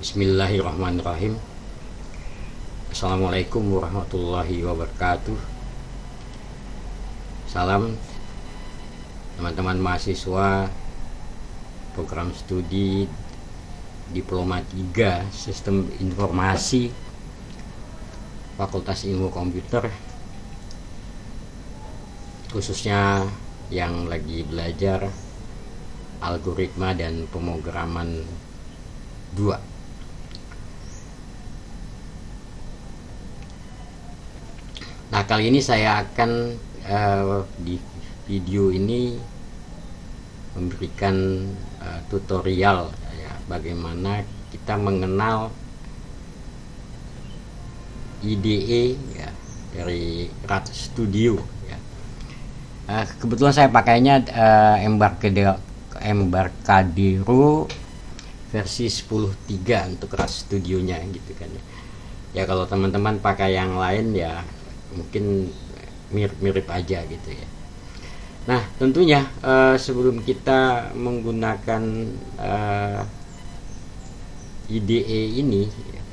Bismillahirrahmanirrahim. Assalamualaikum warahmatullahi wabarakatuh. Salam teman-teman mahasiswa program studi Diploma 3 Sistem Informasi Fakultas Ilmu Komputer, khususnya yang lagi belajar algoritma dan pemrograman 2. Nah, kali ini saya akan di video ini memberikan tutorial ya, bagaimana kita mengenal IDE ya, dari RadStudio ya. Kebetulan saya pakainya Embarcadero versi 10.3 untuk RadStudionya gitu kan ya. Ya kalau teman-teman pakai yang lain ya mungkin mirip-mirip aja gitu ya. Nah tentunya sebelum kita menggunakan IDE ini ya,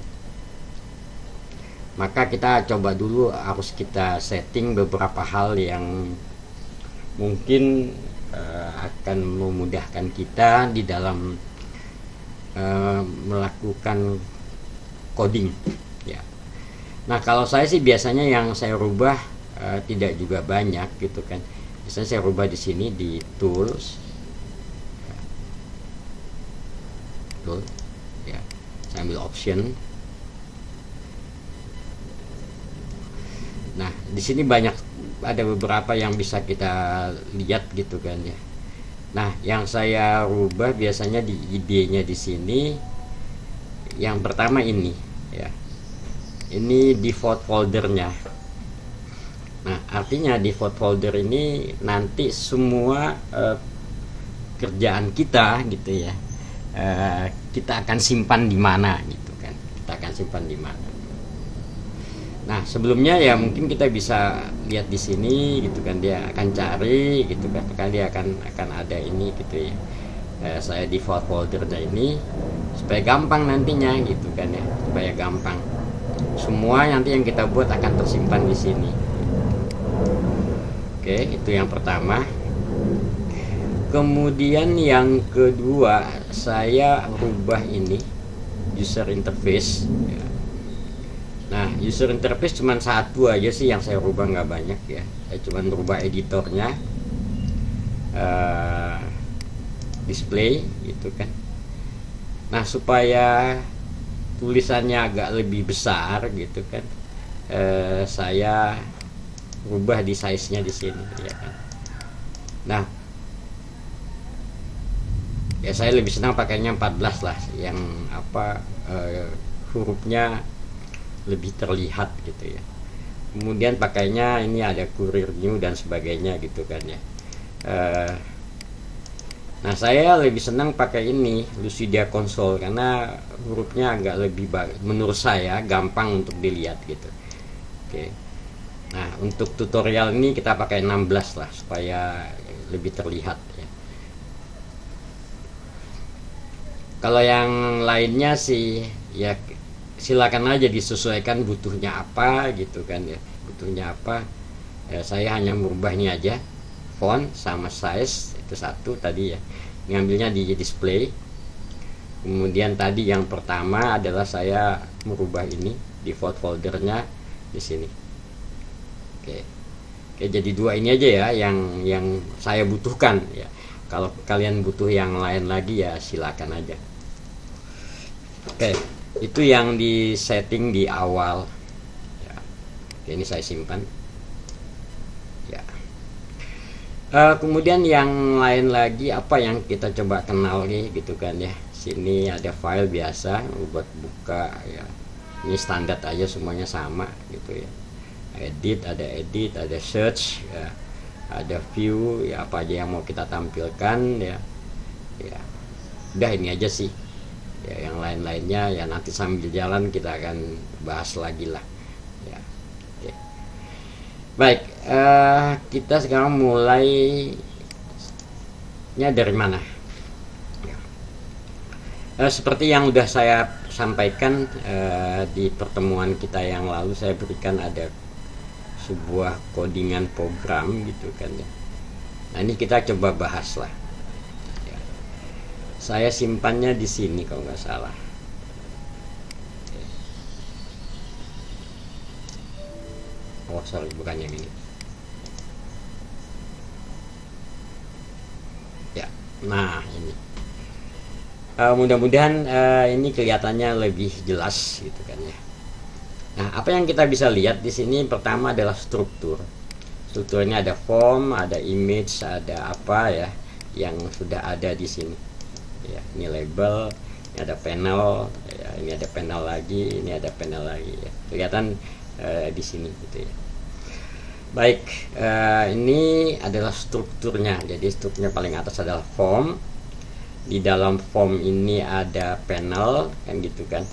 maka kita coba dulu, harus kita setting beberapa hal yang mungkin akan memudahkan kita di dalam melakukan coding ya. Nah kalau saya sih biasanya yang saya rubah tidak juga banyak gitu kan. Biasanya saya rubah di sini di tools ya. Tool ya, saya ambil option. Nah di sini ada beberapa yang bisa kita lihat gitu kan ya. Nah yang saya rubah biasanya di idenya di sini, yang pertama ini ya, ini default foldernya. Nah artinya default folder ini nanti semua kerjaan kita gitu ya, kita akan simpan di mana gitu kan, kita akan simpan di mana. Nah sebelumnya ya mungkin kita bisa lihat di sini gitu kan, dia akan cari gitu kan, apakah dia akan ada ini gitu ya. Saya default foldernya ini supaya gampang nantinya gitu kan ya, supaya gampang. Semua nanti yang kita buat akan tersimpan di sini. Oke, itu yang pertama. Kemudian yang kedua, saya rubah ini user interface ya. Nah user interface cuma satu aja sih yang saya rubah, nggak banyak ya. Saya cuma rubah editornya, display gitu kan. Nah supaya tulisannya agak lebih besar gitu kan, saya rubah di size-nya di sini ya kan. Nah ya saya lebih senang pakainya 14 lah, yang hurufnya lebih terlihat gitu ya. Kemudian pakainya ini ada Courier New dan sebagainya gitu kan ya. Nah saya lebih senang pakai ini Lucida Console karena hurufnya agak lebih menurut saya gampang untuk dilihat gitu. Oke. Nah untuk tutorial ini kita pakai 16 lah supaya lebih terlihat ya. Kalau yang lainnya sih ya silakan aja disesuaikan butuhnya apa gitu kan ya, butuhnya apa ya. Saya hanya merubah ini aja, font sama size itu satu tadi ya, ngambilnya di display. Kemudian tadi yang pertama adalah saya merubah ini default foldernya di sini. Oke, jadi dua ini aja ya yang saya butuhkan ya. Kalau kalian butuh yang lain lagi ya silakan aja. Oke, itu yang di setting di awal ya. Oke, ini saya simpan ya. Kemudian yang lain lagi apa yang kita coba kenal nih gitu kan ya. Sini ada file biasa buat buka ya, ini standar aja, semuanya sama gitu ya. Edit, ada search ya, ada view ya, apa aja yang mau kita tampilkan ya. Ya udah ini aja sih ya, yang lain-lainnya ya nanti sambil jalan kita akan bahas lagi lah ya. Oke. Baik, kita sekarang mulainya dari mana ya. Seperti yang udah saya sampaikan di pertemuan kita yang lalu, saya berikan ada sebuah codingan program gitu kan ya. Nah ini kita coba bahas lah ya. Saya simpannya di sini kalau nggak salah. Oh sorry, bukan yang ini ya. Nah ini mudah-mudahan ini kelihatannya lebih jelas gitu kan ya. Nah, apa yang kita bisa lihat di sini pertama adalah struktur. Strukturnya ada form, ada image, ada apa ya yang sudah ada di sini. Ya, ini label, ini ada panel, ya, ini ada panel lagi, ini ada panel lagi. Ya. Kelihatan di sini gitu ya. Baik, ini adalah strukturnya. Jadi strukturnya paling atas adalah form. Di dalam form ini ada panel, kan gitu kan.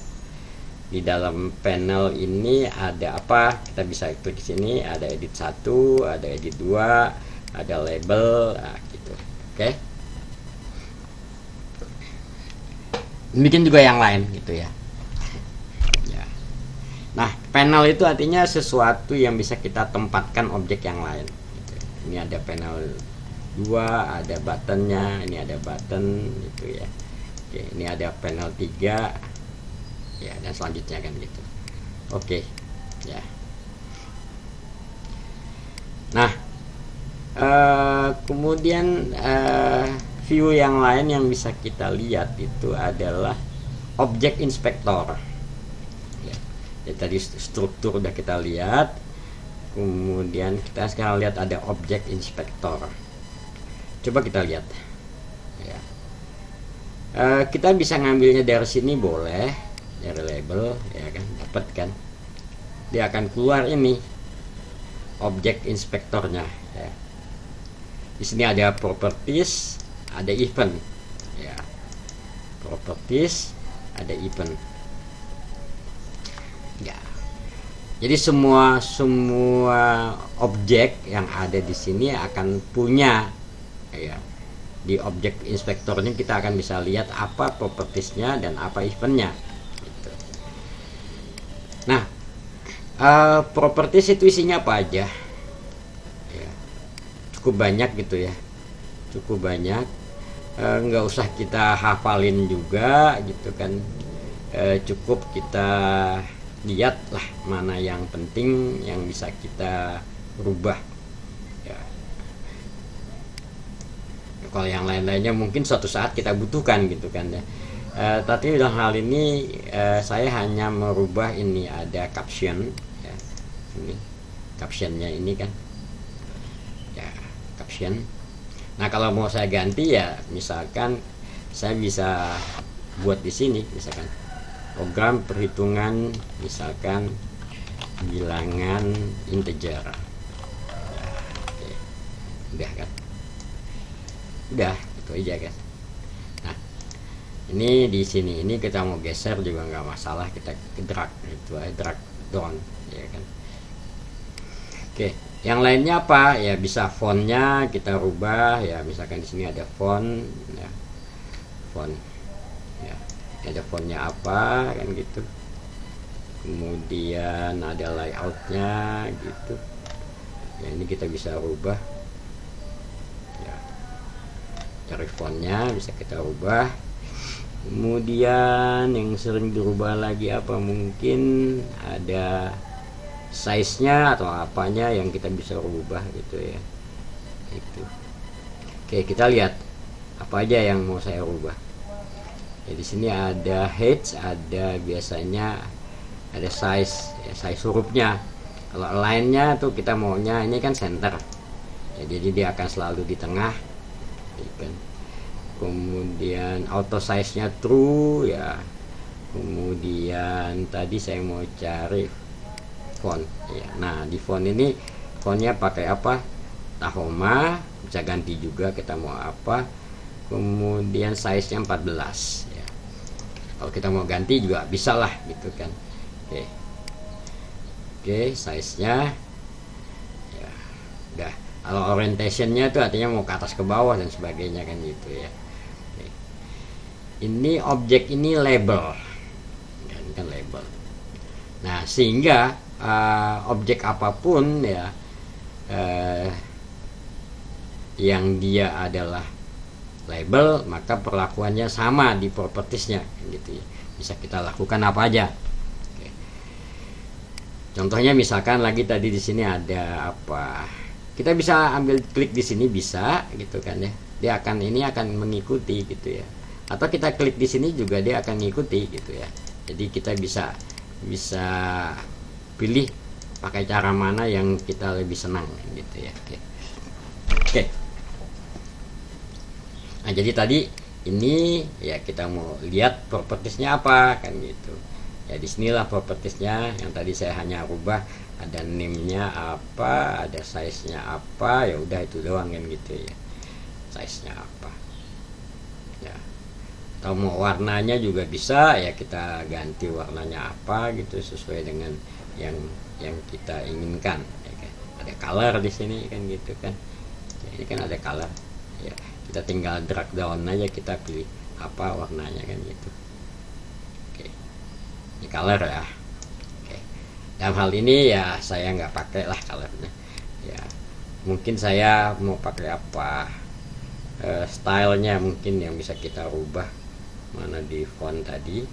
Di dalam panel ini ada apa, kita bisa klik sini, ada edit 1, ada edit 2, ada label, nah, gitu. Oke. Bikin juga yang lain gitu ya. Nah, panel itu artinya sesuatu yang bisa kita tempatkan objek yang lain gitu. Ini ada panel 2, ada buttonnya, ini ada button gitu ya. Oke, ini ada panel 3 ya, dan selanjutnya kan gitu. Oke ya. Nah kemudian view yang lain yang bisa kita lihat itu adalah object inspector ya. Jadi tadi struktur udah kita lihat, kemudian kita sekarang lihat ada object inspector. Coba kita lihat ya. Kita bisa ngambilnya dari sini, boleh dari label ya kan, dapat kan, dia akan keluar ini objek inspektornya ya. Di sini ada properties, ada event ya, properties, ada event ya. Jadi semua objek yang ada di sini akan punya ya. Di objek inspektornya kita akan bisa lihat apa propertiesnya dan apa eventnya. Nah, properties itu isinya apa aja ya, cukup banyak gitu ya, cukup banyak, nggak usah kita hafalin juga gitu kan, cukup kita lihat lah mana yang penting yang bisa kita rubah ya. Kalau yang lain-lainnya mungkin suatu saat kita butuhkan gitu kan ya. Tapi dalam hal ini saya hanya merubah ini, ada caption ya. Ini captionnya ini kan ya, caption. Nah kalau mau saya ganti ya, misalkan saya bisa buat di sini misalkan program perhitungan, misalkan bilangan integer ya, oke. Udah kan, udah itu aja kan. Ini di sini, ini kita mau geser juga nggak masalah, kita drag itu aja, drag down ya kan. Oke, yang lainnya apa ya, bisa fontnya kita rubah ya, misalkan di sini ada font ya, font ya, ada fontnya apa kan gitu. Kemudian ada layoutnya gitu ya, ini kita bisa rubah ya, dari fontnya bisa kita rubah. Kemudian yang sering dirubah lagi apa, mungkin ada size-nya atau apanya yang kita bisa rubah gitu ya. Itu. Oke, kita lihat apa aja yang mau saya rubah. Ya, di sini ada height, ada biasanya ada size ya, size hurufnya. Kalau align-nya tuh kita maunya ini kan center. Ya, jadi dia akan selalu di tengah. Ya, kan. Kemudian auto size nya true ya. Kemudian tadi saya mau cari font ya. Nah di font ini fontnya pakai apa, Tahoma, bisa ganti juga kita mau apa. Kemudian size nya 14 ya. Kalau kita mau ganti juga bisa lah gitu kan. Oke, size nya ya udah. Kalau orientation nya itu artinya mau ke atas ke bawah dan sebagainya kan gitu ya. ini objek ini label, ini kan label. Nah, sehingga objek apapun ya yang dia adalah label, maka perlakuannya sama di propertiesnya gitu ya. Bisa kita lakukan apa aja. Oke. Contohnya misalkan lagi tadi di sini ada apa? Kita bisa ambil klik di sini bisa gitu kan ya. Dia akan mengikuti gitu ya. Atau kita klik di sini juga dia akan mengikuti gitu ya. Jadi kita bisa pilih pakai cara mana yang kita lebih senang gitu ya. Oke. Nah, jadi tadi ini ya kita mau lihat propertiesnya apa kan gitu. Ya disinilah propertiesnya yang tadi saya hanya rubah, ada name-nya apa, ada size-nya apa, ya udah itu doang kan gitu ya. Size-nya apa. Ya. Atau mau warnanya juga bisa, ya kita ganti warnanya apa gitu sesuai dengan yang kita inginkan ya kan. Ada color di sini kan gitu kan. Ya, ini kan ada color. Ya, kita tinggal drag down aja, kita pilih apa warnanya kan gitu. Oke, ini color ya. Oke, dalam hal ini ya saya nggak pakai lah colornya ya, mungkin saya mau pakai apa, stylenya mungkin yang bisa kita rubah. Mana di font tadi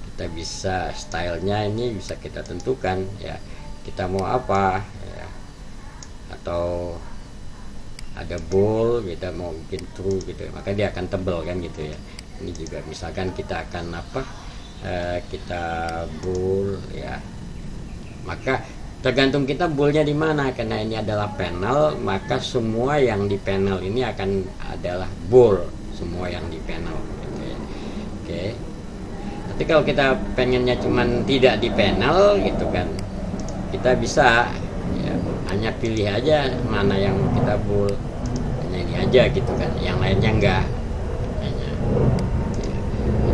kita bisa stylenya ini bisa kita tentukan ya, kita mau apa ya, atau ada bold, kita mau bikin true gitu, maka dia akan tebal kan gitu ya. Ini juga misalkan kita akan apa, kita bold ya, maka tergantung kita boldnya di mana. Karena ini adalah panel, maka semua yang di panel ini akan adalah bold, semua yang di panel gitu ya. Oke. Tapi kalau kita pengennya cuman tidak di panel gitu kan, kita bisa ya, hanya pilih aja mana yang kita bold, hanya ini aja gitu kan, yang lainnya enggak hanya. Ya.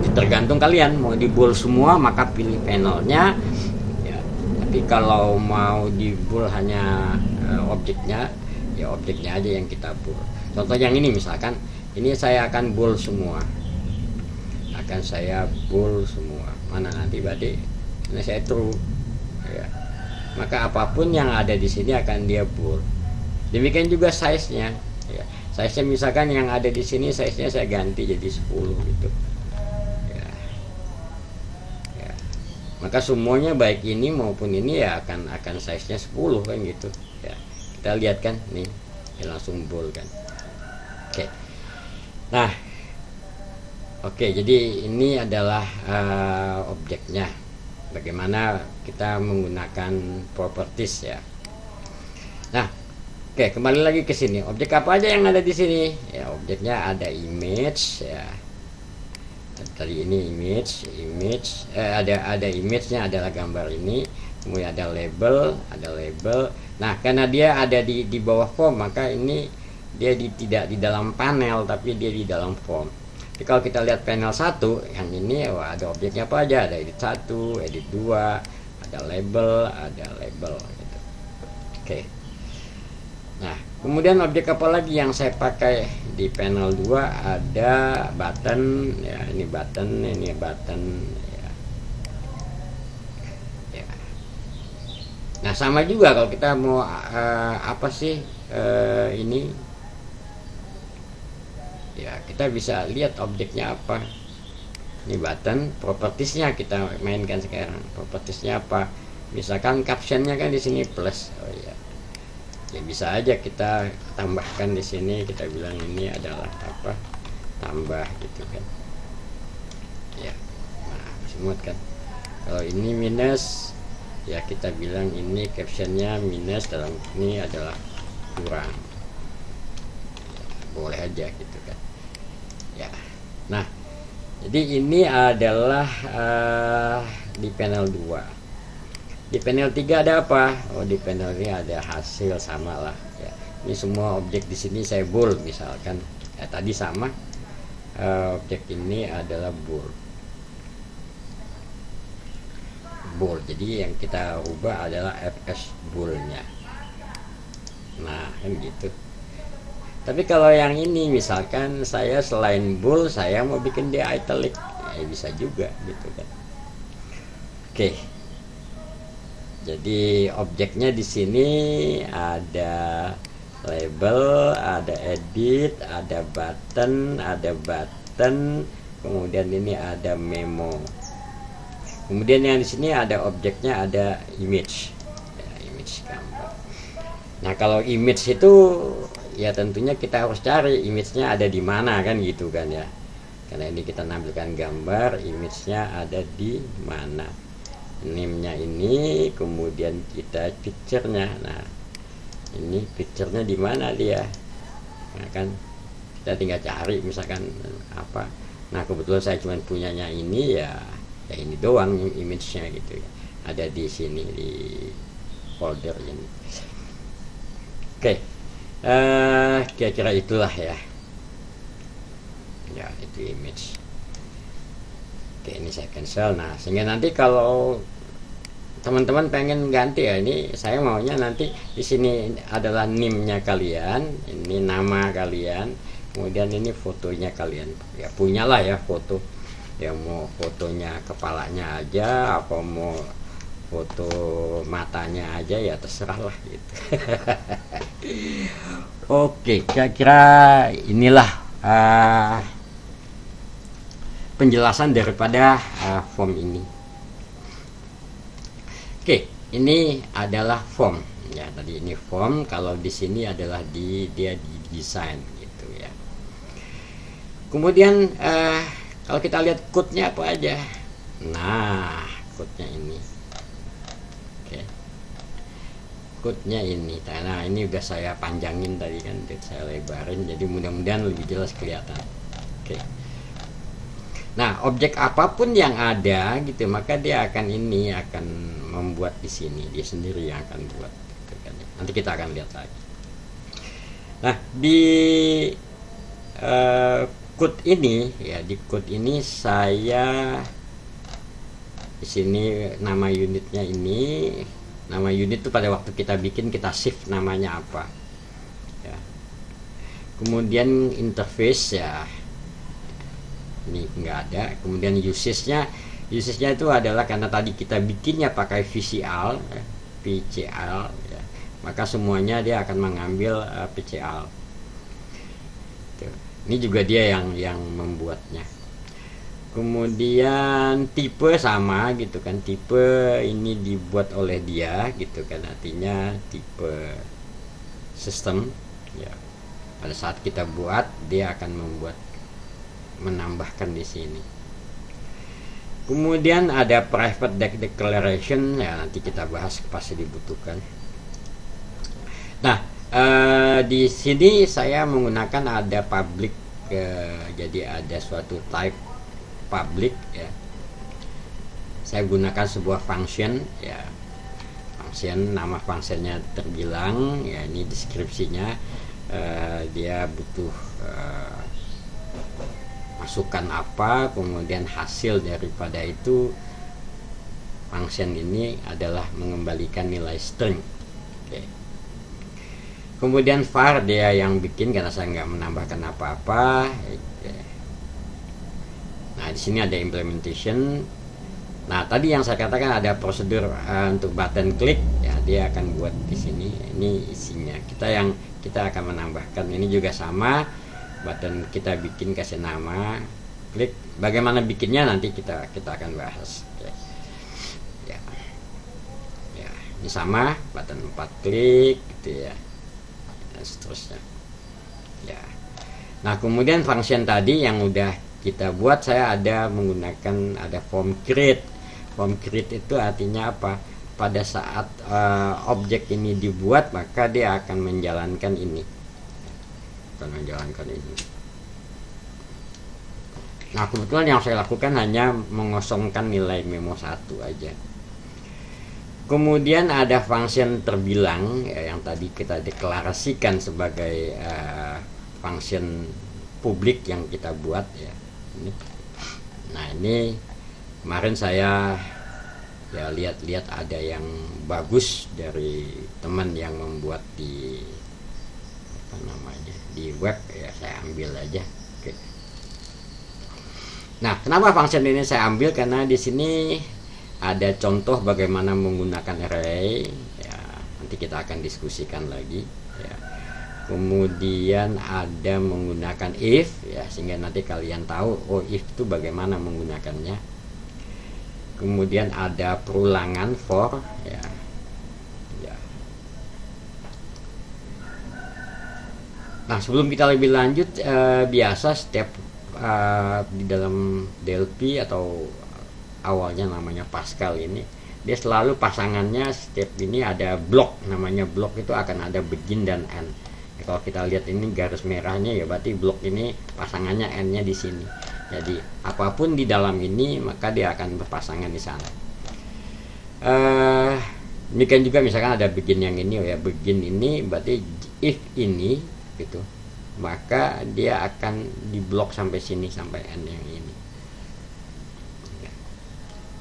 Jadi tergantung kalian mau di bold semua maka pilih panelnya ya. Tapi kalau mau di bold hanya objeknya, ya objeknya aja yang kita bold. Contoh yang ini misalkan, ini saya akan bold semua, akan saya bold semua. Mana nanti berarti ini saya true ya, maka apapun yang ada di sini akan dia bold. Demikian juga size-nya ya. Size-nya misalkan yang ada di sini size-nya saya ganti jadi 10 gitu ya. Ya. Maka semuanya baik ini maupun ini ya akan size-nya 10 kan gitu ya. Kita lihat kan nih, ya langsung bold kan. Oke. Nah, oke, jadi ini adalah objeknya. Bagaimana kita menggunakan properties ya. Nah, oke, kembali lagi ke sini. Objek apa aja yang ada di sini? Ya, objeknya ada image ya. Tadi ini image, ada image-nya adalah gambar ini. Kemudian ada label. Nah, karena dia ada di bawah form, maka ini dia tidak di dalam panel tapi dia di dalam form. Jadi kalau kita lihat panel 1 yang ini, wah, ada objeknya apa aja, ada edit 1, edit 2, ada label gitu. Oke. Nah, kemudian objek apa lagi yang saya pakai di panel 2? Ada button ya, ini button ya. Ya. Nah, sama juga kalau kita mau apa sih ini ya, kita bisa lihat objeknya apa. Ini button, propertiesnya kita mainkan sekarang. Propertiesnya apa? Misalkan captionnya kan di sini plus. Oh ya, ya bisa aja kita tambahkan di sini. Kita bilang ini adalah apa? Tambah gitu kan. Ya, nah semut kan. Kalau ini minus, ya kita bilang ini captionnya minus, dalam ini adalah kurang. Ya, boleh aja gitu kan. Ya, nah jadi ini adalah di panel 2. Di panel 3 ada apa? Oh, di panel ini ada hasil, sama lah ya. Ini semua objek di sini saya bold misalkan ya, tadi sama objek ini adalah bold. Jadi yang kita ubah adalah fs boldnya. Nah kan gitu. Tapi kalau yang ini misalkan saya selain bold saya mau bikin dia italic, ya bisa juga gitu kan. Oke. Jadi objeknya di sini ada label, ada edit, ada button, kemudian ini ada memo. Kemudian yang di sini ada objeknya, ada image, ya, image gambar. Nah kalau image itu ya tentunya kita harus cari image-nya ada di mana kan gitu kan ya. Karena ini kita nampilkan gambar, image-nya ada di mana. Name-nya ini, kemudian kita picture-nya. Nah, ini picture-nya di mana dia? Nah, kan kita tinggal cari misalkan apa. Nah, kebetulan saya cuma punyanya ini ya ini doang image-nya gitu ya. Ada di sini di folder ini. Oke. Kira-kira itulah ya. Ya, itu image. Oke, ini saya cancel. Nah, sehingga nanti kalau teman-teman pengen ganti ya, ini saya maunya nanti di sini adalah name-nya kalian, ini nama kalian, kemudian ini fotonya kalian. Ya punyalah ya foto. Ya mau fotonya kepalanya aja, apa mau foto matanya aja ya terserah lah gitu. Oke, kira-kira inilah penjelasan daripada form ini. Oke, ini adalah form. Ya, tadi ini form. Kalau di sini adalah dia di desain gitu ya. Kemudian kalau kita lihat code-nya apa aja. Nah, code-nya ini. Oke. Code-nya ini. Nah, ini udah saya panjangin tadi kan, saya lebarin jadi mudah-mudahan lebih jelas kelihatan. Oke. Nah, objek apapun yang ada gitu, maka dia akan membuat di sini, dia sendiri yang akan buat. Gitu kan. Nanti kita akan lihat lagi. Nah, di code ini ya, di code ini saya di sini nama unitnya ini, nama unit itu pada waktu kita bikin kita shift namanya apa. Ya. Kemudian interface ya. Ini enggak ada. Kemudian usage-nya itu adalah karena tadi kita bikinnya pakai VCL ya, PCL ya, maka semuanya dia akan mengambil PCL. Ini juga dia yang membuatnya. Kemudian tipe sama gitu kan, tipe ini dibuat oleh dia gitu kan, artinya tipe sistem ya. Pada saat kita buat dia akan menambahkan di sini. Kemudian ada private declaration ya, nanti kita bahas pasti dibutuhkan. Nah, di sini saya menggunakan ada public, jadi ada suatu type public ya. Saya gunakan sebuah function ya, function, nama functionnya terbilang ya, ini deskripsinya. Dia butuh masukan apa, kemudian hasil daripada itu function ini adalah mengembalikan nilai string. Oke. Kemudian var dia yang bikin karena saya nggak menambahkan apa-apa. Nah, di sini ada implementation. Nah, tadi yang saya katakan ada prosedur untuk button klik ya, dia akan buat di sini. Ini isinya. Kita akan menambahkan ini juga sama. Button kita bikin, kasih nama, klik. Bagaimana bikinnya nanti kita akan bahas. Oke. Ya. Ya, ini sama, button 4 klik gitu ya. Dan seterusnya. Ya. Nah, kemudian function tadi yang udah kita buat, saya ada menggunakan form create. Form create itu artinya apa? Pada saat objek ini dibuat, maka dia akan menjalankan ini. Nah, kebetulan yang saya lakukan hanya mengosongkan nilai memo 1 aja. Kemudian ada function terbilang ya, yang tadi kita deklarasikan sebagai function publik yang kita buat ya. Nah, ini kemarin saya ya lihat-lihat ada yang bagus dari teman yang membuat di di web ya, saya ambil aja. Oke. Nah, kenapa function ini saya ambil, karena di sini ada contoh bagaimana menggunakan array ya, nanti kita akan diskusikan lagi ya. Kemudian ada menggunakan if ya, sehingga nanti kalian tahu oh if itu bagaimana menggunakannya. Kemudian ada perulangan for ya. Nah, sebelum kita lebih lanjut, biasa setiap di dalam DLP atau awalnya namanya Pascal ini, dia selalu pasangannya setiap ini ada blok, namanya blok itu akan ada begin dan end. Ya, kalau kita lihat ini garis merahnya ya berarti blok ini pasangannya end-nya di sini. Jadi apapun di dalam ini maka dia akan berpasangan di sana. Demikian juga misalkan ada begin yang ini ya, begin ini berarti if ini gitu, maka dia akan diblok sampai sini, sampai end yang ini.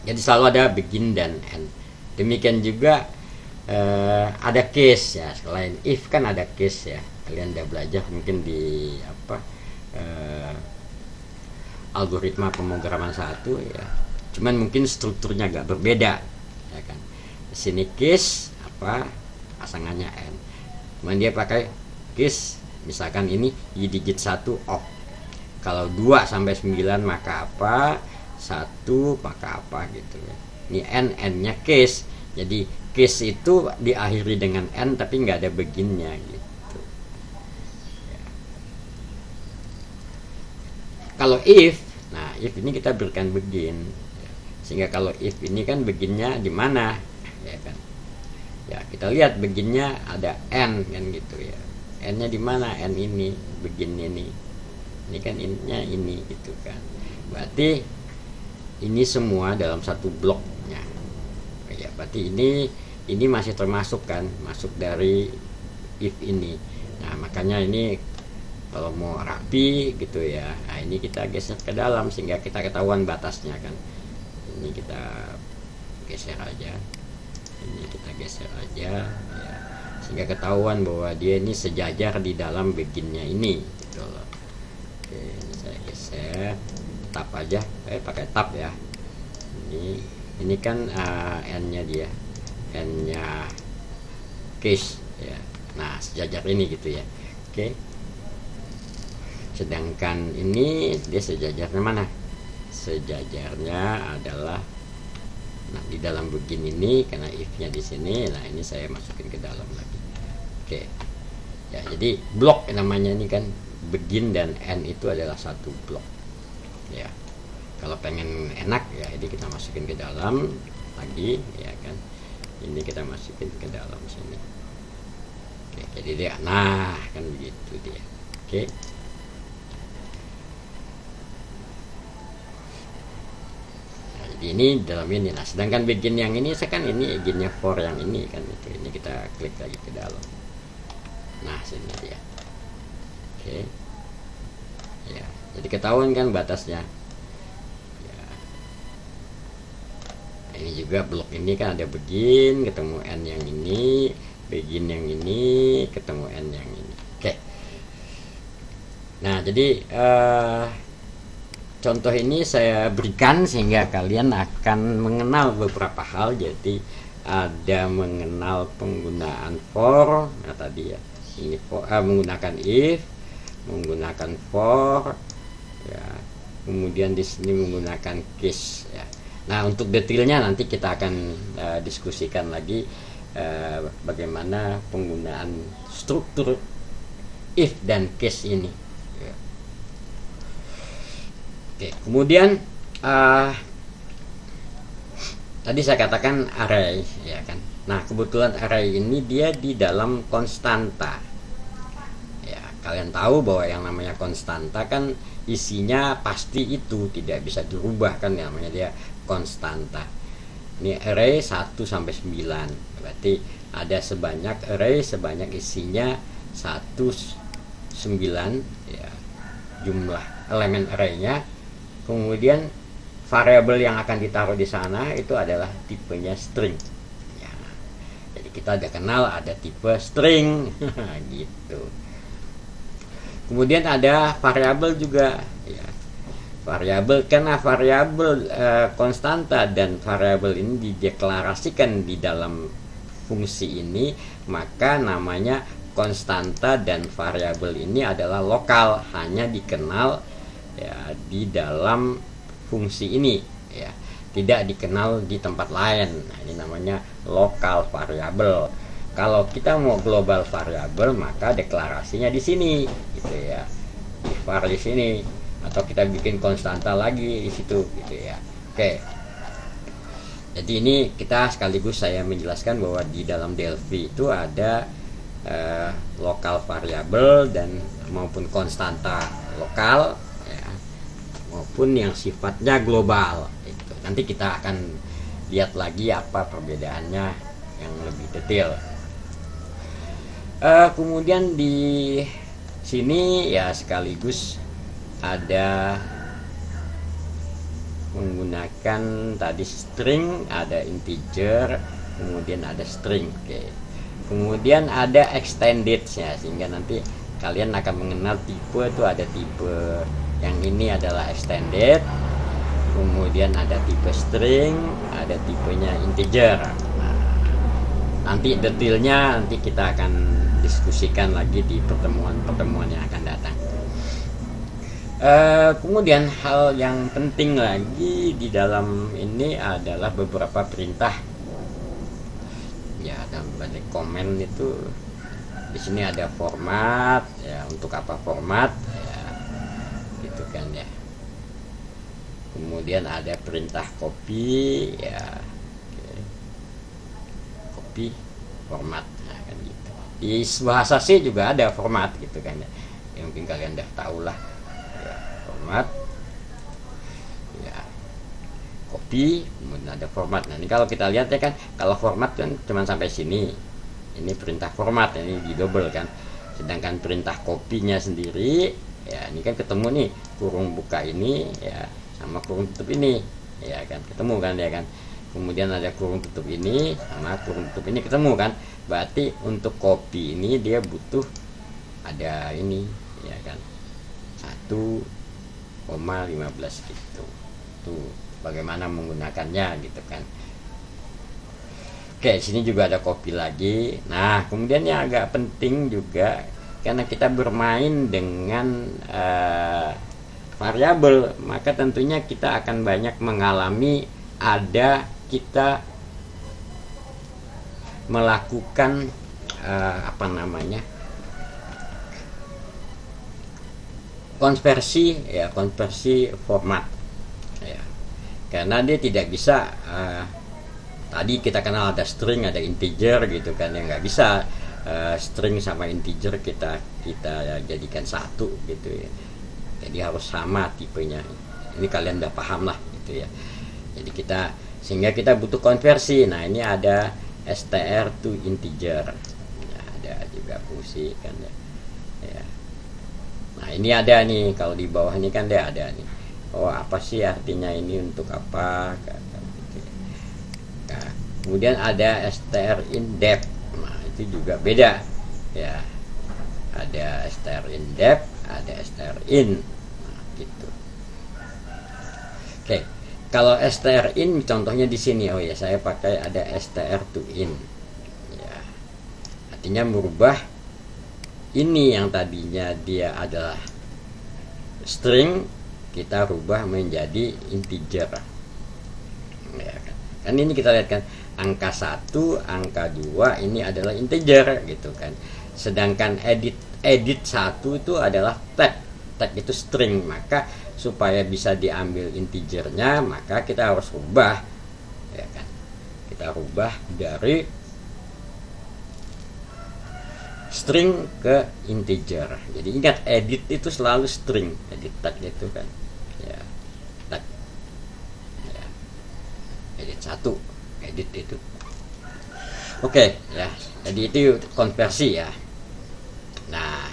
Jadi selalu ada begin dan end. Demikian juga ada case ya, selain if kan ada case ya, kalian udah belajar mungkin di algoritma pemrograman 1 ya, cuman mungkin strukturnya agak berbeda ya kan. Di sini case pasangannya end, cuman dia pakai case. Misalkan ini y digit 1 off. Kalau 2 sampai 9 maka apa? 1 maka apa gitu ya. Ini n-nya case. Jadi case itu diakhiri dengan n tapi nggak ada beginnya gitu. Ya. Kalau if, nah if ini kita berikan begin. Ya. Sehingga kalau if ini kan beginnya di mana? Ya kan. Ya, kita lihat beginnya ada n kan gitu ya. N-nya di mana? N ini, begin ini. Ini kan N-nya ini gitu kan. Berarti ini semua dalam satu bloknya. Ya, berarti ini masih termasuk kan, masuk dari if ini. Nah, makanya ini kalau mau rapi gitu ya. Nah, ini kita geser ke dalam sehingga kita ketahuan batasnya kan. Ini kita geser aja. Ini kita geser aja ya. Sehingga ketahuan bahwa dia ini sejajar di dalam beginnya ini gitu loh. Oke, ini saya geser, tab aja, pakai tab ya. Ini kan n-nya dia, n-nya case ya. Nah, sejajar ini gitu ya. Oke. Sedangkan ini dia sejajarnya mana? Sejajarnya adalah di dalam begin ini, karena if-nya di sini. Nah, ini saya masukin ke dalam lagi. Oke. Ya, jadi blok namanya ini kan, begin dan end itu adalah satu blok. Ya. Kalau pengen enak ya, ini kita masukin ke dalam lagi ya kan. Ini kita masukin ke dalam sini. Oke, jadi dia kan begitu dia. Oke. Ini dalam ini. Nah, sedangkan begin yang ini kan ini beginnya for yang ini kan itu. Ini kita klik lagi ke dalam. Nah, sini dia. Oke. Ya, jadi ketahuan kan batasnya. Ya. Ini juga blok ini kan ada begin ketemu n yang ini, begin yang ini ketemu n yang ini. Oke. Nah, jadi contoh ini saya berikan sehingga kalian akan mengenal beberapa hal. Jadi ada mengenal penggunaan for, nah tadi ya, ini for, menggunakan if, menggunakan for, ya, kemudian di sini menggunakan case. Ya. Nah, untuk detailnya nanti kita akan diskusikan lagi bagaimana penggunaan struktur if dan case ini. Oke, kemudian tadi saya katakan array ya kan. Nah, kebetulan array ini dia di dalam konstanta. Ya, kalian tahu bahwa yang namanya konstanta kan isinya pasti itu, tidak bisa dirubah kan, namanya dia konstanta. Ini array 1 sampai 9. Berarti ada sebanyak array sebanyak isinya 1 9 ya, jumlah elemen arraynya. Kemudian variabel yang akan ditaruh di sana itu adalah tipenya string. Ya, jadi kita udah kenal ada tipe string gitu. Kemudian ada variabel juga, ya. Variabel, karena variabel konstanta dan variabel ini dideklarasikan di dalam fungsi ini, maka namanya konstanta dan variabel ini adalah lokal, hanya dikenal ya di dalam fungsi ini, ya, tidak dikenal di tempat lain. Nah, ini namanya lokal variabel. Kalau kita mau global variabel, maka deklarasinya di sini, gitu ya, di var di sini, atau kita bikin konstanta lagi di situ, gitu ya. Oke. Jadi ini kita sekaligus saya menjelaskan bahwa di dalam Delphi itu ada lokal variabel dan maupun konstanta lokal, ya, maupun yang sifatnya global. Itu nanti kita akan lihat lagi apa perbedaannya yang lebih detail. Kemudian di sini ya sekaligus ada menggunakan tadi string, ada integer, kemudian ada string. Oke. Kemudian ada extended ya, sehingga nanti kalian akan mengenal tipe itu, ada tipe yang ini adalah extended, kemudian ada tipe string, ada tipenya integer. Nah, nanti detailnya nanti kita akan diskusikan lagi di pertemuan-pertemuan yang akan datang. Kemudian hal yang penting lagi di dalam ini adalah beberapa perintah. Ya, dalam balik komen itu di sini ada format, ya, untuk apa format, ya, gitu kan ya. Kemudian ada perintah copy, ya, okay. Copy format, nah, kan gitu. Di bahasa C juga ada format, gitu kan ya. Yang mungkin kalian udah tahu lah. Format, ya, copy, kemudian ada format. Nah, ini kalau kita lihat ya kan, kalau format kan cuma sampai sini, ini perintah format, ini di double kan. Sedangkan perintah copy-nya sendiri, ya, ini kan ketemu nih kurung buka ini, ya, sama kurung tutup ini, ya kan, ketemu kan ya kan. Kemudian ada kurung tutup ini sama kurung tutup ini ketemu kan. Berarti untuk copy ini dia butuh ada ini, ya kan, 1,15 gitu. Tuh bagaimana menggunakannya, gitu kan. Oke, sini juga ada copy lagi. Nah, kemudian yang agak penting juga, karena kita bermain dengan variabel, maka tentunya kita akan banyak mengalami ada kita melakukan apa namanya, konversi, ya, konversi format, ya, karena dia tidak bisa tadi kita kenal ada string, ada integer, gitu kan, yang nggak bisa string sama integer kita jadikan satu, gitu ya. Jadi harus sama tipenya. Ini kalian udah paham lah, gitu ya. Jadi sehingga kita butuh konversi. Nah, ini ada str to integer, ya, ada juga fungsi kan ya. Ya. Nah, ini ada nih, kalau di bawah ini kan dia ada nih. Oh, apa sih artinya ini, untuk apa? Nah, kemudian ada str in depth. Nah, itu juga beda. Ya. Ada str in depth, ada str in. Nah, gitu. Oke. Kalau str in contohnya di sini. Oh ya, saya pakai ada str to in. Ya. Artinya merubah ini yang tadinya dia adalah string, kita rubah menjadi integer, ya kan. Kan ini kita lihat kan, angka 1, angka 2 ini adalah integer, gitu kan. Sedangkan edit 1 itu adalah tag itu string. Maka supaya bisa diambil integernya, maka kita harus rubah, ya kan. Kita rubah dari string ke integer. Jadi ingat, edit itu selalu string, edit tag itu kan, ya, tag, ya, edit 1, edit itu. Oke, ya, jadi itu konversi ya. Nah,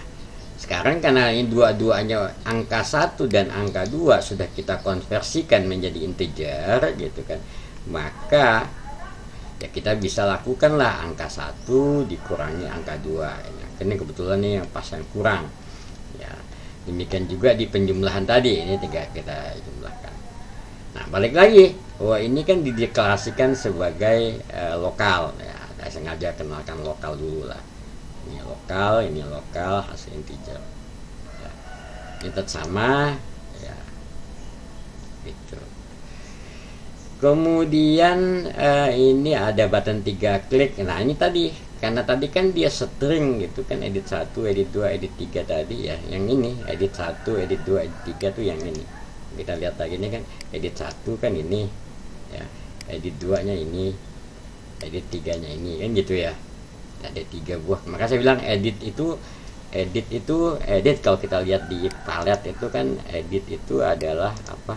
sekarang karena ini dua-duanya angka 1 dan angka 2 sudah kita konversikan menjadi integer, gitu kan, maka ya kita bisa lakukanlah angka 1 dikurangi angka 2. Ini kebetulan nih yang pas yang kurang, ya, Demikian juga di penjumlahan tadi, ini tinggal kita jumlahkan. Nah, balik lagi, ini kan dideklarasikan sebagai lokal ya. Saya sengaja kenalkan lokal dulu lah. Ini lokal, hasil integer ya. Ini tetap sama ya, gitu. Kemudian ini ada button 3 klik. Nah, ini tadi karena tadi kan dia string gitu kan, edit 1, edit 2, edit 3 tadi ya. Yang ini edit 1, edit 2, edit 3 tuh yang ini. Kita lihat lagi ini kan, edit 1 kan ini ya, edit 2 nya ini, edit 3 nya ini kan gitu ya. Ada 3 buah. Maka saya bilang edit kalau kita lihat di palet itu kan, edit itu adalah apa,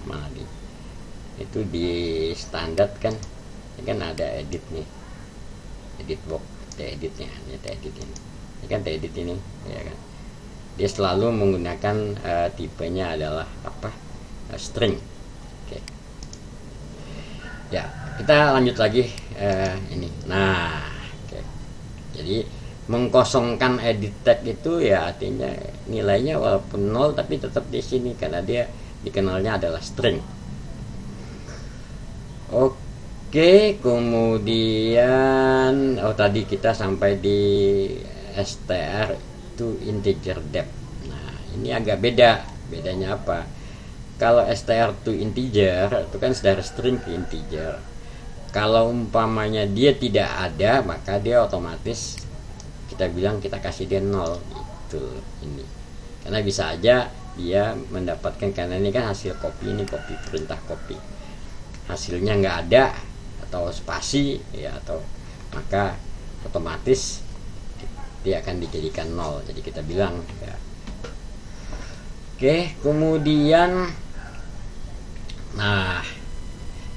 mana nih, itu di standar kan, ini kan ada edit nih, edit box, editnya ini edit ini kan edit ini ya kan. Dia selalu menggunakan tipenya adalah apa, string. Oke. Ya, kita lanjut lagi ini. Nah, oke. Jadi mengkosongkan edit tag itu ya artinya nilainya walaupun 0 tapi tetap di sini karena dia dikenalnya adalah string. Oke, kemudian tadi kita sampai di str to integer depth. Nah, ini agak bedanya apa? Kalau str to integer itu kan dari string ke integer. Kalau umpamanya dia tidak ada, maka dia otomatis kita bilang kita kasih dia 0 gitu ini. Karena bisa aja dia mendapatkan, karena ini kan hasil copy, ini copy, perintah copy. Hasilnya nggak ada atau spasi ya, atau maka otomatis dia akan dijadikan 0. Jadi kita bilang ya. Oke, kemudian nah,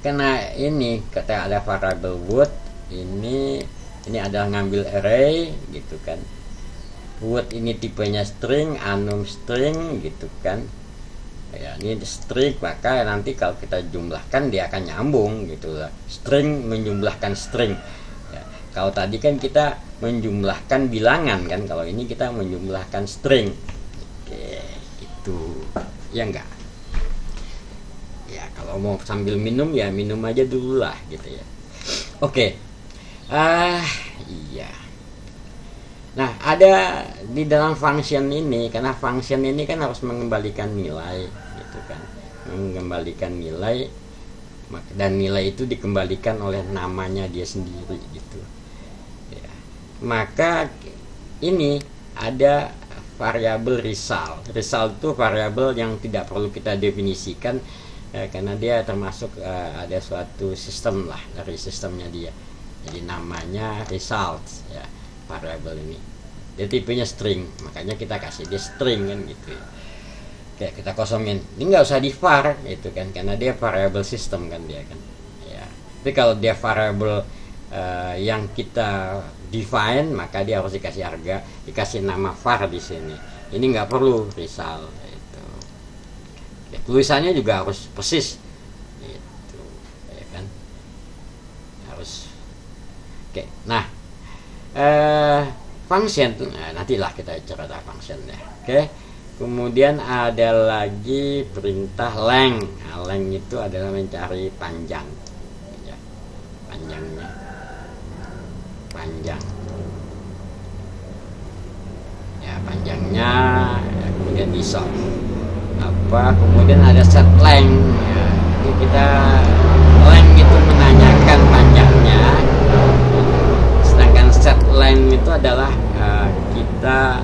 karena ini kata ada variable wood, ini adalah ngambil array gitu kan. Wood ini tipenya string, anum string gitu kan. Ya, ini string, maka nanti kalau kita jumlahkan dia akan nyambung gitu lah. String menjumlahkan string. Ya, kalau tadi kan kita menjumlahkan bilangan kan, kalau ini kita menjumlahkan string. Oke, itu ya enggak. Ya, kalau mau sambil minum ya minum aja dulu lah gitu ya. Oke. Iya. Nah, ada di dalam function ini, karena function ini kan harus mengembalikan nilai gitu kan, mengembalikan nilai, dan nilai itu dikembalikan oleh namanya dia sendiri gitu ya. Maka ini ada variabel result. Result itu variabel yang tidak perlu kita definisikan karena dia termasuk ada suatu sistem lah dari sistemnya dia. Jadi namanya result ya, variabel ini. Dia tipenya string, makanya kita kasih dia string kan gitu ya. Oke, kita kosongin. Ini nggak usah di var itu kan, karena dia variabel system kan dia kan. Ya. Tapi kalau dia variabel yang kita define, maka dia harus dikasih harga, dikasih nama var di sini. Ini nggak perlu result itu. Ya, tulisannya juga harus persis. Itu, ya kan. Harus. Oke, nah. Function, nah, nantilah kita cerita function ya. Oke. Kemudian ada lagi perintah length. Nah, length itu adalah mencari panjang ya. Panjangnya. Panjang. Ya, panjangnya ya, kemudian di sort. Apa? Kemudian ada set length ya. Jadi kita length itu menanyakan panjangnya. Set length itu adalah kita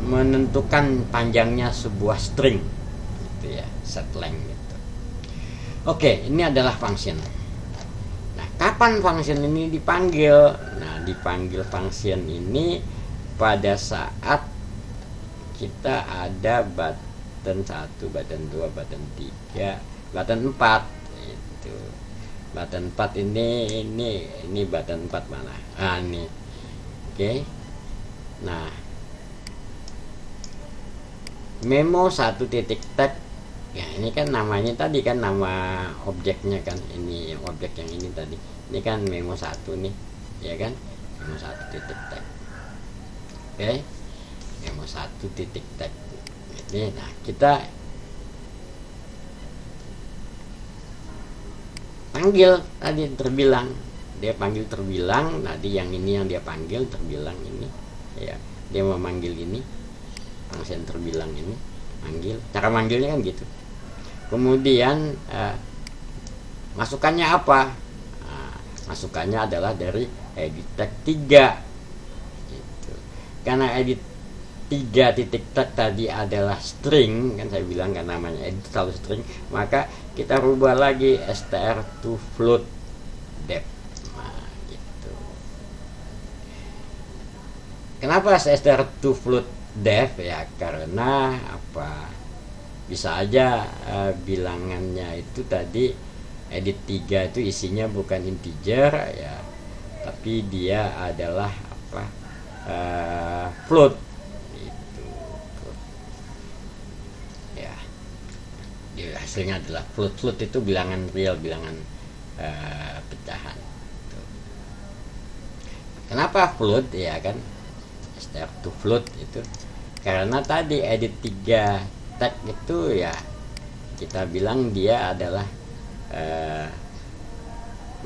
menentukan panjangnya sebuah string gitu ya, set length gitu. Oke, ini adalah function. Nah, kapan function ini dipanggil? Nah, dipanggil function ini pada saat kita ada button 1, button 2, button 3, button 4 itu. Button 4 ini button 4 mana? Ah, ini. Oke. Nah, memo 1 titik tag. Ya, ini kan namanya tadi kan nama objeknya kan. Ini objek yang ini tadi. Ini kan memo 1 nih, ya kan? Memo 1 titik tag. Oke. satu titik tag ini. Nah, kita panggil tadi terbilang, dia panggil terbilang. Tadi yang ini yang dia panggil terbilang ini ya, dia memanggil ini function terbilang ini, manggil, cara manggilnya kan gitu. Kemudian masukannya apa? Masukannya adalah dari edit tag 3 gitu. Karena edit 3 titik tag tadi adalah string, kan saya bilang kan namanya edit selalu string, maka kita rubah lagi str to float depth. Nah, gitu. Kenapa str to float depth ya? Karena apa? Bisa aja bilangannya itu tadi edit 3 itu isinya bukan integer ya, tapi dia adalah apa, float itu ya, dia hasilnya adalah float. Float itu bilangan real, bilangan pecahan gitu. Kenapa float ya kan, str to float itu karena tadi edit 3 tag itu ya kita bilang dia adalah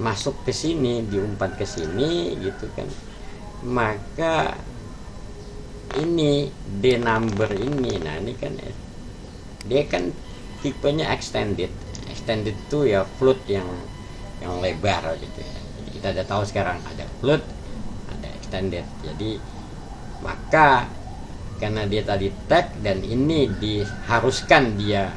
masuk ke sini, diumpat ke sini gitu kan, maka ini d number ini, nah ini kan dia kan tipenya extended itu ya float yang lebar gitu ya. Jadi kita udah tahu sekarang ada float, ada extended. Jadi maka karena dia tadi tag dan ini diharuskan dia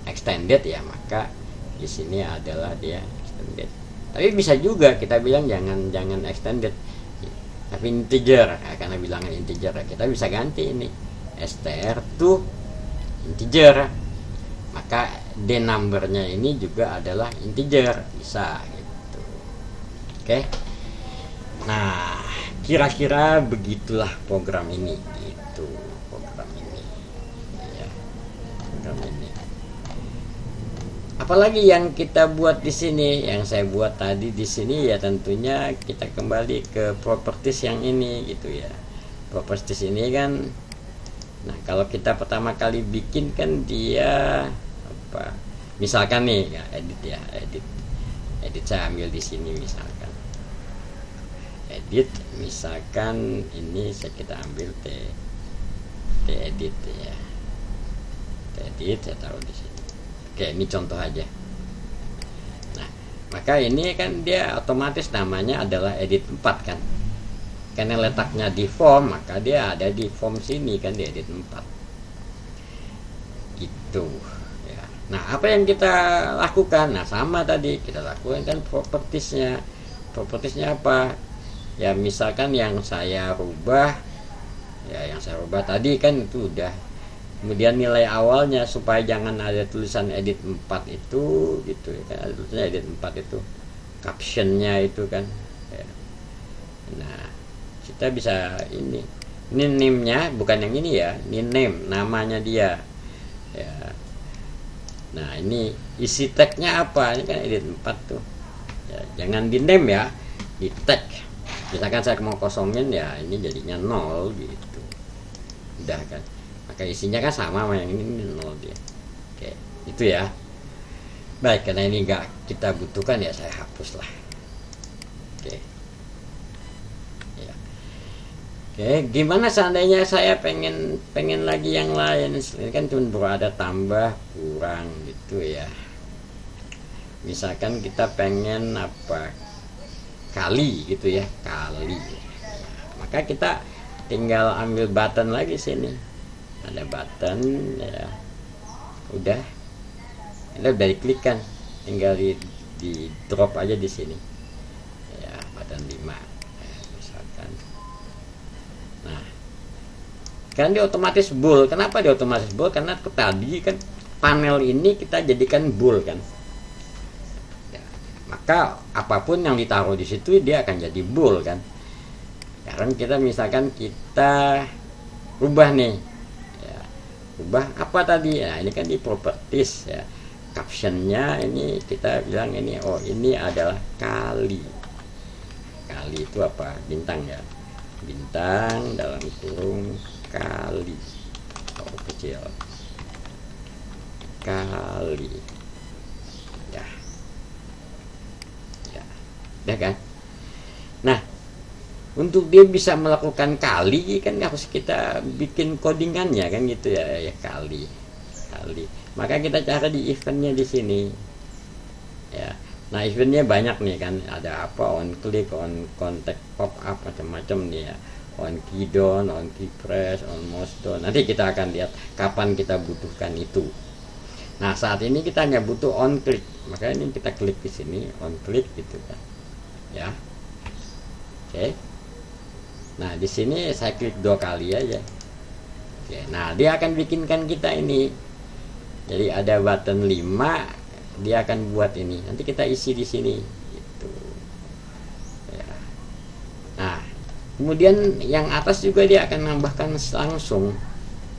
extended ya, maka di sini adalah dia extended. Tapi bisa juga kita bilang jangan extended, tapi integer. Nah, karena bilangan integer, kita bisa ganti ini str to integer, maka d numbernya ini juga adalah integer, bisa gitu. Oke. Nah, kira-kira begitulah program ini gitu, program ini ya, program ini. Apalagi yang kita buat di sini, yang saya buat tadi di sini ya, tentunya kita kembali ke properties yang ini gitu ya. Properties ini kan, nah kalau kita pertama kali bikin kan dia apa? Misalkan nih ya, edit saya ambil di sini misalkan. Edit misalkan ini kita ambil t edit ya. T edit saya taruh di sini. Oke, ini contoh aja. Nah, maka ini kan dia otomatis namanya adalah edit 4 kan. Karena letaknya di form, maka dia ada di form sini kan, di edit 4. Gitu ya. Nah, apa yang kita lakukan? Nah, sama tadi kita lakukan kan propertiesnya. Propertiesnya apa? Ya, misalkan yang saya rubah tadi kan itu udah. Kemudian nilai awalnya supaya jangan ada tulisan edit 4 itu gitu kan, ada tulisannya edit 4 itu captionnya itu kan ya. Nah, kita bisa ini name-nya bukan yang ini ya, ini name, namanya dia ya. Nah, ini isi tagnya apa, ini kan edit 4 tuh ya, jangan di name ya, di tag. Misalkan saya mau kosongin ya, ini jadinya 0 gitu, udah kan. Maka isinya kan sama sama yang ini 0 dia. Oke, itu ya. Baik, karena ini enggak kita butuhkan ya, saya hapus lah. Oke. Ya. Oke, gimana seandainya saya pengen lagi yang lain? Ini kan cuma berada tambah kurang gitu ya. Misalkan kita pengen apa? Kali gitu ya, kali. Maka kita tinggal ambil button lagi sini. Ada button ya, udah diklik kan, tinggal di drop aja di sini ya, button 5 ya, misalkan. Nah, kan dia otomatis bool. Kenapa dia otomatis bool? Karena tadi kan panel ini kita jadikan bool kan ya, maka apapun yang ditaruh di situ dia akan jadi bool kan. Sekarang kita misalkan kita rubah nih, ubah apa tadi? Nah, ini kan di properties ya. Captionnya ini kita bilang ini, oh ini adalah kali. Kali itu apa? Bintang ya. Bintang dalam kurung kali kecil kali ya, udah kan. Nah, untuk dia bisa melakukan kali kan harus kita bikin codingannya kan gitu ya, kali. Maka kita cari di eventnya di sini ya. Nah, eventnya banyak nih kan, ada apa, on click, on contact, pop up, macam-macam nih ya, on key down, on key press, on mouse down. Nanti kita akan lihat kapan kita butuhkan itu. Nah, saat ini kita hanya butuh on click, makanya ini kita klik di sini on click gitu kan ya. Oke. Nah, di sini saya klik 2 kali aja. Oke, nah dia akan bikinkan kita ini. Jadi ada button 5, dia akan buat ini. Nanti kita isi di sini gitu. Ya. Nah, kemudian yang atas juga dia akan nambahkan langsung.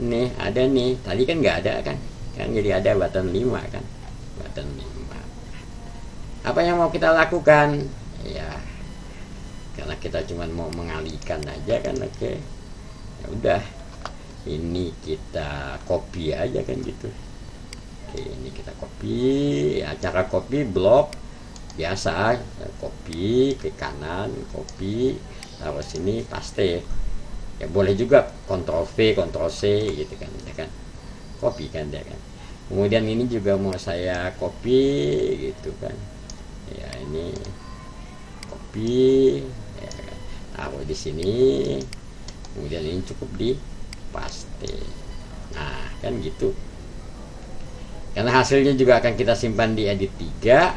Nih, ada nih. Tadi kan nggak ada kan? Kan jadi ada button 5 kan. Button 5. Apa yang mau kita lakukan? Ya, karena kita cuma mau mengalihkan aja kan, oke. Ya udah, ini kita copy aja kan gitu. Oke, ini kita copy. Cara copy blok biasa, copy ke kanan, copy taruh sini, paste. Ya boleh juga Ctrl V, Ctrl C gitu kan, ya kan. Copy kan dia kan. Kemudian ini juga mau saya copy gitu kan. Ya ini copy. Taruh di sini, kemudian ini cukup di paste. Nah kan gitu, karena hasilnya juga akan kita simpan di edit 3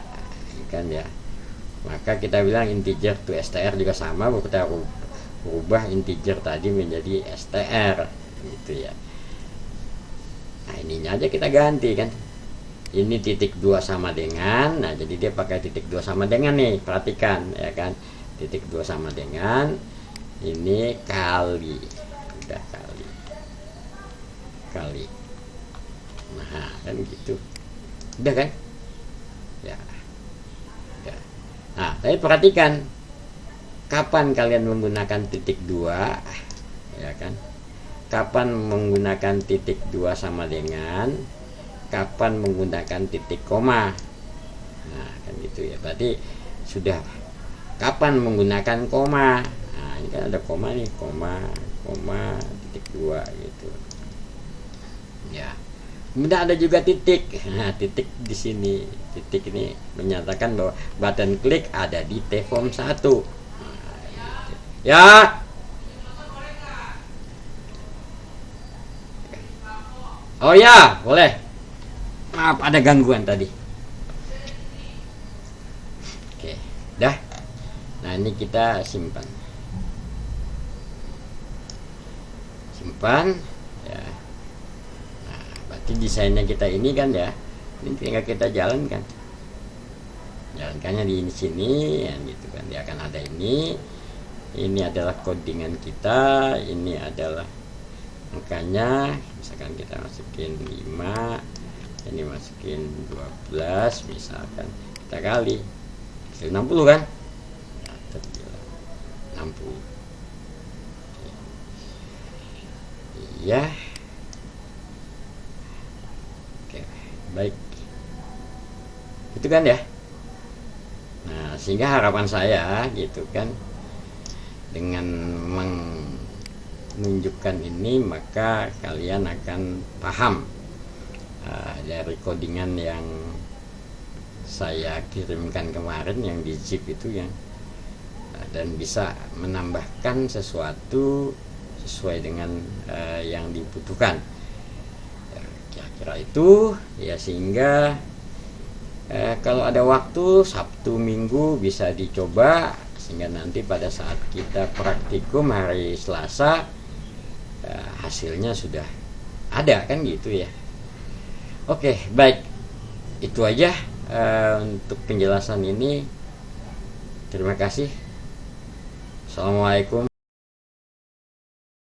kan ya, maka kita bilang integer to str juga sama, kita rubah integer tadi menjadi str gitu ya. Nah, ininya aja kita ganti kan, ini titik 2 sama dengan, nah jadi dia pakai titik 2 sama dengan nih, perhatikan ya kan. Titik 2 sama dengan ini kali, udah kali. Nah kan gitu, udah kan ya, udah. Nah tapi perhatikan kapan kalian menggunakan titik 2 ya kan, kapan menggunakan titik 2 sama dengan, kapan menggunakan titik koma. Nah kan gitu ya, berarti sudah kapan menggunakan koma. Nah ini kan ada koma nih, koma titik 2 gitu ya. Kemudian ada juga titik. Nah titik di sini, titik ini menyatakan bahwa button klik ada di T-form 1. Nah, gitu. Ya, oh ya boleh, maaf ada gangguan tadi. Oke, dah. Nah ini kita simpan ya. Nah berarti desainnya kita ini kan ya, ini tinggal kita jalankannya di sini ya gitu kan. Dia akan ada ini adalah codingan kita, ini adalah angkanya, misalkan kita masukin 5, ini masukin 12 misalkan, kita kali 60 kan, 60. Iya. Oke, baik. Itu kan ya. Nah, sehingga harapan saya gitu kan, dengan menunjukkan ini maka kalian akan paham dari codingan yang saya kirimkan kemarin yang di zip itu yang, dan bisa menambahkan sesuatu sesuai dengan yang dibutuhkan ya, kira-kira itu ya. Sehingga kalau ada waktu Sabtu Minggu bisa dicoba, sehingga nanti pada saat kita praktikum hari Selasa hasilnya sudah ada kan gitu ya. Oke, baik, itu aja untuk penjelasan ini. Terima kasih. Assalamualaikum.